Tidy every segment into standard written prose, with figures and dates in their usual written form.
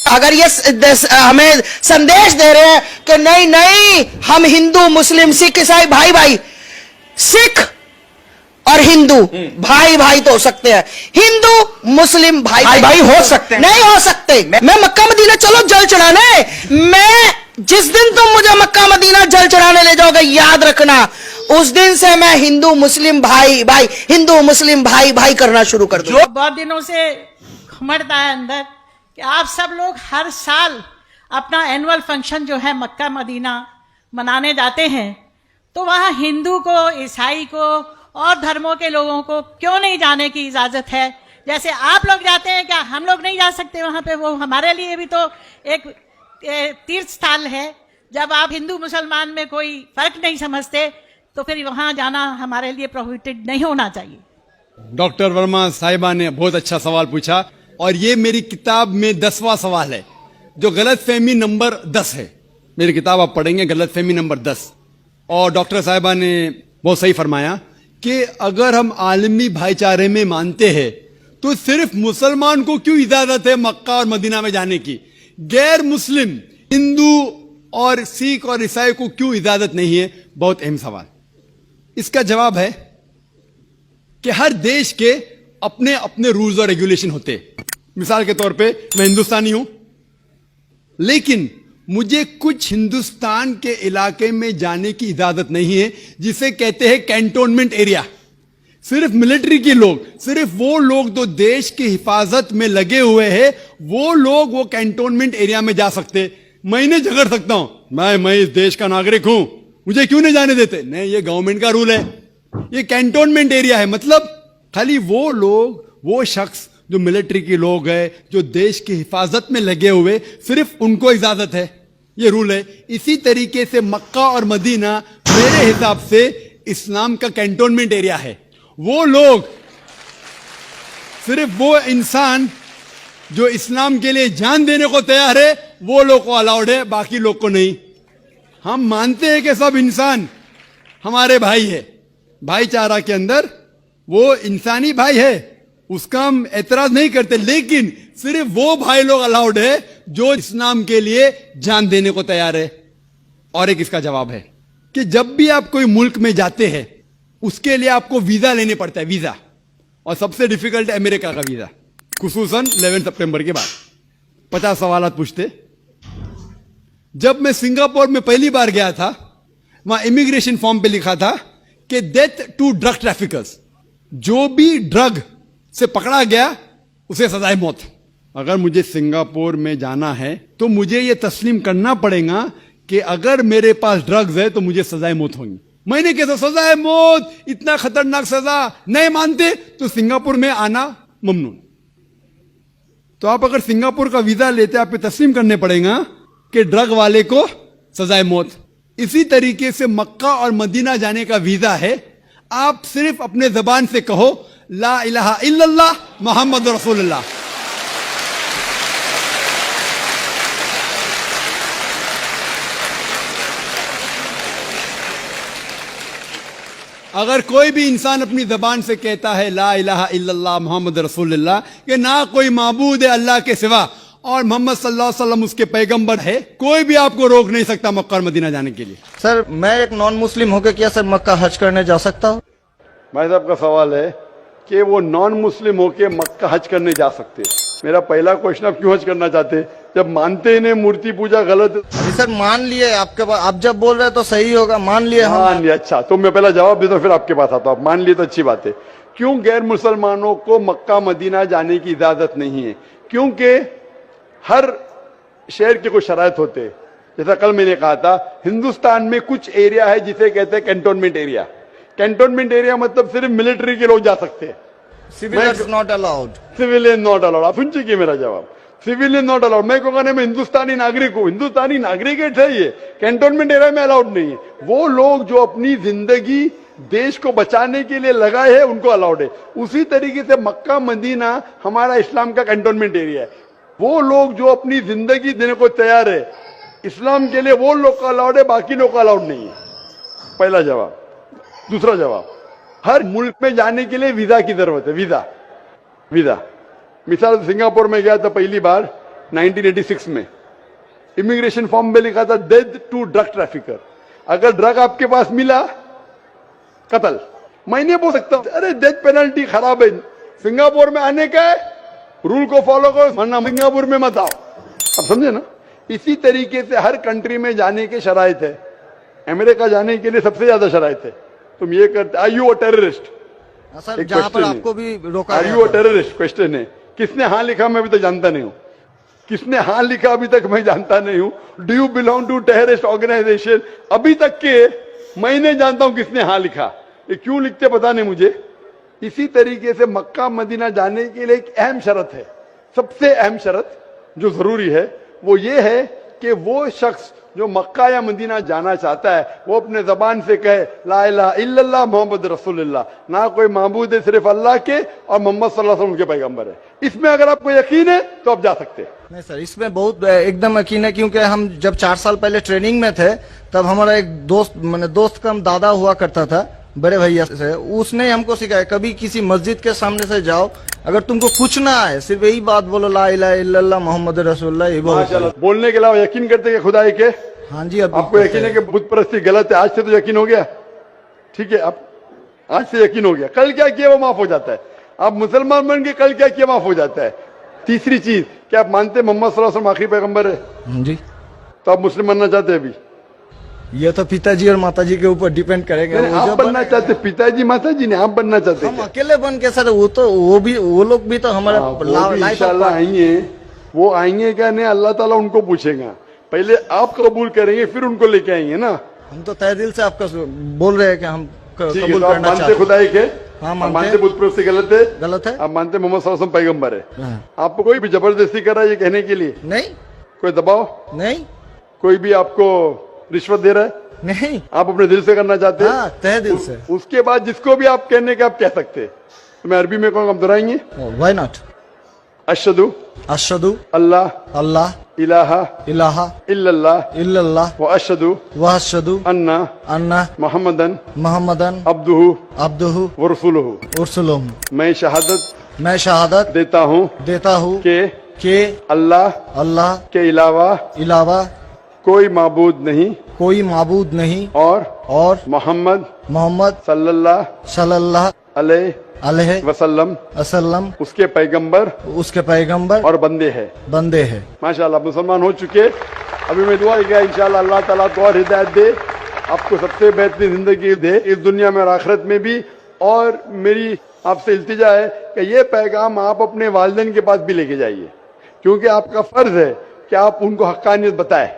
अगर ये हमें संदेश दे रहे हैं कि नहीं नहीं, हम हिंदू मुस्लिम सिख ईसाई भाई भाई, सिख और हिंदू भाई भाई तो हो सकते हैं, हिंदू मुस्लिम भाई भाई हो सकते हैं, नहीं हो सकते। मैं मक्का मदीना चलो जल चढ़ाने, मैं जिस दिन तुम मुझे मक्का मदीना जल चढ़ाने ले जाओगे, याद रखना उस दिन से मैं हिंदू मुस्लिम भाई भाई, हिंदू मुस्लिम भाई भाई करना शुरू कर दूं। बहुत दिनों से घुमड़ता है अंदर कि आप सब लोग हर साल अपना एनुअल फंक्शन जो है मक्का मदीना मनाने जाते हैं, तो वहाँ हिंदू को, ईसाई को और धर्मों के लोगों को क्यों नहीं जाने की इजाजत है? जैसे आप लोग जाते हैं, क्या हम लोग नहीं जा सकते वहाँ पे? वो हमारे लिए भी तो एक तीर्थ स्थल है। जब आप हिंदू मुसलमान में कोई फर्क नहीं समझते, तो फिर वहाँ जाना हमारे लिए प्रोहिबिटेड नहीं होना चाहिए। डॉक्टर वर्मा साहिबा ने बहुत अच्छा सवाल पूछा, और ये मेरी किताब में 10वां सवाल है, जो गलतफहमी नंबर 10 है। मेरी किताब आप पढ़ेंगे, गलतफहमी नंबर 10। और डॉक्टर साहिबा ने बहुत सही फरमाया कि अगर हम आलमी भाईचारे में मानते हैं, तो सिर्फ मुसलमान को क्यों इजाजत है मक्का और मदीना में जाने की? गैर मुस्लिम हिंदू और सिख और ईसाई को क्यों इजाजत नहीं है? बहुत अहम सवाल। इसका जवाब है कि हर देश के अपने अपने रूल्स और रेगुलेशन होते हैं। मिसाल के तौर पे मैं हिंदुस्तानी हूं, लेकिन मुझे कुछ हिंदुस्तान के इलाके में जाने की इजाजत नहीं है, जिसे कहते हैं कैंटोनमेंट एरिया। सिर्फ मिलिट्री के लोग, सिर्फ वो लोग जो देश की हिफाजत में लगे हुए हैं, वो लोग वो कैंटोनमेंट एरिया में जा सकते। मैं नहीं झगड़ सकता हूं, मैं इस देश का नागरिक हूं, मुझे क्यों नहीं जाने देते? नहीं, ये गवर्नमेंट का रूल है। ये कैंटोनमेंट एरिया है, मतलब खाली वो लोग, वो शख्स जो मिलिट्री के लोग हैं, जो देश की हिफाजत में लगे हुए, सिर्फ उनको इजाजत है, ये रूल है। इसी तरीके से मक्का और मदीना मेरे हिसाब से इस्लाम का कैंटोनमेंट एरिया है। वो लोग, सिर्फ वो इंसान जो इस्लाम के लिए जान देने को तैयार है, वो लोग को अलाउड है, बाकी लोग को नहीं। हम मानते हैं कि सब इंसान हमारे भाई है, भाईचारा के अंदर वो इंसानी भाई है, उसका हम एतराज नहीं करते, लेकिन सिर्फ वो भाई लोग अलाउड है जो इस्लाम के लिए जान देने को तैयार है। और एक इसका जवाब है कि जब भी आप कोई मुल्क में जाते हैं, उसके लिए आपको वीजा लेने पड़ता है, वीजा। और सबसे डिफिकल्ट है अमेरिका का वीजा, खुसूसन 11 सितंबर के बाद। 50 सवाल पूछते। जब मैं सिंगापुर में पहली बार गया था, वहां इमिग्रेशन फॉर्म पे लिखा था कि डेथ टू ड्रग ट्रैफिकर्स, जो भी ड्रग से पकड़ा गया उसे सजाए मौत। अगर मुझे सिंगापुर में जाना है, तो मुझे यह तस्लीम करना पड़ेगा कि अगर मेरे पास ड्रग्स है तो मुझे सजाए मौत होगी। मैंने कैसा सजाए मौत, इतना खतरनाक सजा, नहीं मानते तो सिंगापुर में आना ममनू। तो आप अगर सिंगापुर का वीजा लेते, आपको तस्लीम करने पड़ेगा कि ड्रग वाले को सजाए मौत। इसी तरीके से मक्का और मदीना जाने का वीजा है, आप सिर्फ अपने जबान से कहो ला इलाहा इल्लल्लाह मोहम्मद रसूलुल्लाह। अगर कोई भी इंसान अपनी जबान से कहता है ला इलाहा इल्लल्लाह मोहम्मद रसूलुल्लाह, कि ना कोई माबूद है अल्लाह के सिवा और मोहम्मद सल्लल्लाहु अलैहि वसल्लम उसके पैगंबर है, कोई भी आपको रोक नहीं सकता मक्का और मदीना जाने के लिए। सर, मैं एक नॉन मुस्लिम होकर क्या सर मक्का हज करने जा सकता हूँ? भाई साहब का सवाल है कि वो नॉन मुस्लिम होके मक्का हज करने जा सकते। मेरा पहला क्वेश्चन, आप क्यों हज करना चाहते? जब मानते ही नहीं मूर्ति पूजा गलत। अभी सर मान लिए, आपके पास आप जब बोल रहे हैं तो सही होगा, मान लिए हम। मान लिया, अच्छा। तो मैं पहला जवाब देता हूँ, फिर आपके पास आता हूँ। मान लिए तो अच्छी बात है। क्यों गैर मुसलमानों को मक्का मदीना जाने की इजाजत नहीं है? क्योंकि हर शहर के कुछ शराइत होते हैं। जैसा कल मैंने कहा था, हिंदुस्तान में कुछ एरिया है जिसे कहते हैं कैंटोनमेंट एरिया। कैंटोनमेंट एरिया मतलब सिर्फ मिलिट्री के लोग जा सकते हैं, civilians not allowed. Civilian not allowed. आप सुन चुके मेरा जवाब, सिविलियन नॉट अलाउड। मैं कहूंगा नहीं, मैं हिंदुस्तानी नागरिक हूं, हिंदुस्तानी नागरिक है, सही है, कैंटोनमेंट एरिया में अलाउड नहीं है। वो लोग जो अपनी जिंदगी देश को बचाने के लिए लगाए हैं, उनको अलाउड है। उसी तरीके से मक्का मदीना हमारा इस्लाम का कैंटोनमेंट एरिया है। वो लोग जो अपनी जिंदगी देने को तैयार है इस्लाम के लिए, वो लोग का अलाउड है, बाकी लोग का अलाउड नहीं है। पहला जवाब। दूसरा जवाब, हर मुल्क में जाने के लिए वीजा की जरूरत है, वीजा। मिसाल सिंगापुर में गया था पहली बार, 1986 में इमिग्रेशन फॉर्म में लिखा था डेथ टू ड्रग ट्रैफिकर। अगर ड्रग आपके पास मिला, कत्ल। मैं नहीं बोल सकता अरे डेथ पेनल्टी खराब है, सिंगापुर में आने का है, रूल को फॉलो करो, वरना सिंगापुर में मत आओ। अब समझे ना? इसी तरीके से हर कंट्री में जाने के शराइत है। अमेरिका जाने के लिए सबसे ज्यादा शराइत है। तुम ये करते, are you a terrorist? Sir जहाँ पर आपको भी रोका are you a terrorist question है। किसने हाँ लिखा मैं अभी तक जानता नहीं हूं। किसने हाँ लिखा अभी तक मैं जानता नहीं हूं। Do you belong to terrorist organisation? अभी तक के मैंने जानता हूं किसने हाँ लिखा। ये क्यों लिखते पता नहीं मुझे। इसी तरीके से मक्का मदीना जाने के लिए एक अहम शर्त है, सबसे अहम शर्त जो जरूरी है वो ये है कि वो शख्स जो मक्का या मदीना जाना चाहता है वो अपने जबान से कहे ला इलाहा इल्लल्लाह मोहम्मद रसूलुल्लाह, ना कोई माबूद है सिर्फ अल्लाह के और मोहम्मद सल्लल्लाहु अलैहि वसल्लम के पैगंबर है। इसमें अगर आपको यकीन है तो आप जा सकते हैं। नहीं सर, इसमें बहुत एकदम यकीन है, क्योंकि हम जब 4 साल पहले ट्रेनिंग में थे तब हमारा एक दोस्त का दादा हुआ करता था, बड़े भैया से, उसने हमको सिखाया कभी किसी मस्जिद के सामने से जाओ, अगर तुमको कुछ ना आए सिर्फ यही बात बोलो ला इलाहा इल्लल्लाह मोहम्मद रसूलुल्लाह। ये माशाल्लाह। बोलने के अलावा यकीन करते हैं खुदा एक है? हाँ जी। अब आपको यकीन है कि बुत परस्ती गलत है? आज से तो यकीन हो गया, ठीक है? अब आज से यकीन हो गया, कल क्या किया वो माफ हो जाता है। आप मुसलमान बन के कल क्या किया माफ हो जाता है। तीसरी चीज, क्या आप मानते मोहम्मद सल्लल्लाहु अलैहि वसल्लम आखिरी पैगंबर है? हाँ जी। तो आप मुस्लिम बनना चाहते हैं? अभी ये तो पिताजी और माताजी के ऊपर डिपेंड करेंगे। आप बनना चाहते, पिताजी माताजी ने, आप बनना चाहते? हम अकेले बन के सर, वो लोग भी तो हमारा इंशाल्लाह आएंगे। वो आएंगे क्या नहीं, अल्लाह ताला उनको पूछेगा। पहले आप कबूल करेंगे फिर उनको लेके आएंगे ना। हम तो तहे दिल से आपका बोल रहे हैं कि हम कबूल तो करना चाहते हैं। खुदा एक है? हाँ, मानते बुत परस्ती गलत है? गलत है। आप मानते मोहम्मद सल्लल्लाहु अलैहि वसल्लम पैगंबर है? हाँ। आपको कोई भी जबरदस्ती कर रहा है ये कहने के लिए? नहीं। कोई दबाव नहीं। कोई भी आपको रिश्वत दे रहा है? नहीं। आप अपने दिल से करना चाहते हैं? हाँ, तहे दिल से। उसके बाद जिसको भी आप कहने के आप कह सकते हैं। तो मैं अरबी में कहूँगा, आप दोहराएंगे? Why not? अशहदु अशहदु अल्लाह अल्लाह इलाहा इलाहा इल्लल्लाह इल्लल्लाह व अशहदु अन्ना अन्ना मोहम्मदन अब्दुहु अब्दुहु व रसूलुहु। उर्सुलुहु। मैं शहादत देता हूँ के अल्लाह के अलावा कोई माबूद नहीं और मोहम्मद सल्लल्लाहु अलैहि वसल्लम उसके पैगंबर और बंदे हैं। माशाल्लाह मुसलमान हो चुके। अभी मैं दुआ किया इंशाल्लाह अल्लाह ताला को और हिदायत दे, आपको सबसे बेहतरीन जिंदगी दे इस दुनिया में और आखिरत में भी। और मेरी आपसे इल्तिजा है कि ये पैगाम आप अपने वालिदैन के पास भी लेके जाइए, क्योंकि आपका फर्ज है कि आप उनको हक्कानियत बताएं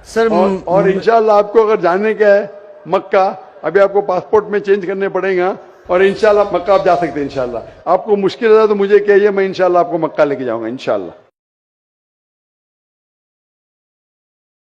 सर। और इंशाल्लाह आपको अगर जाने का है मक्का, अभी आपको पासपोर्ट में चेंज करने पड़ेगा और इंशाल्लाह मक्का आप जा सकते हैं। इंशाल्लाह आपको मुश्किल है तो मुझे कहिए, मैं इंशाल्लाह आपको मक्का लेके जाऊंगा इंशाल्लाह।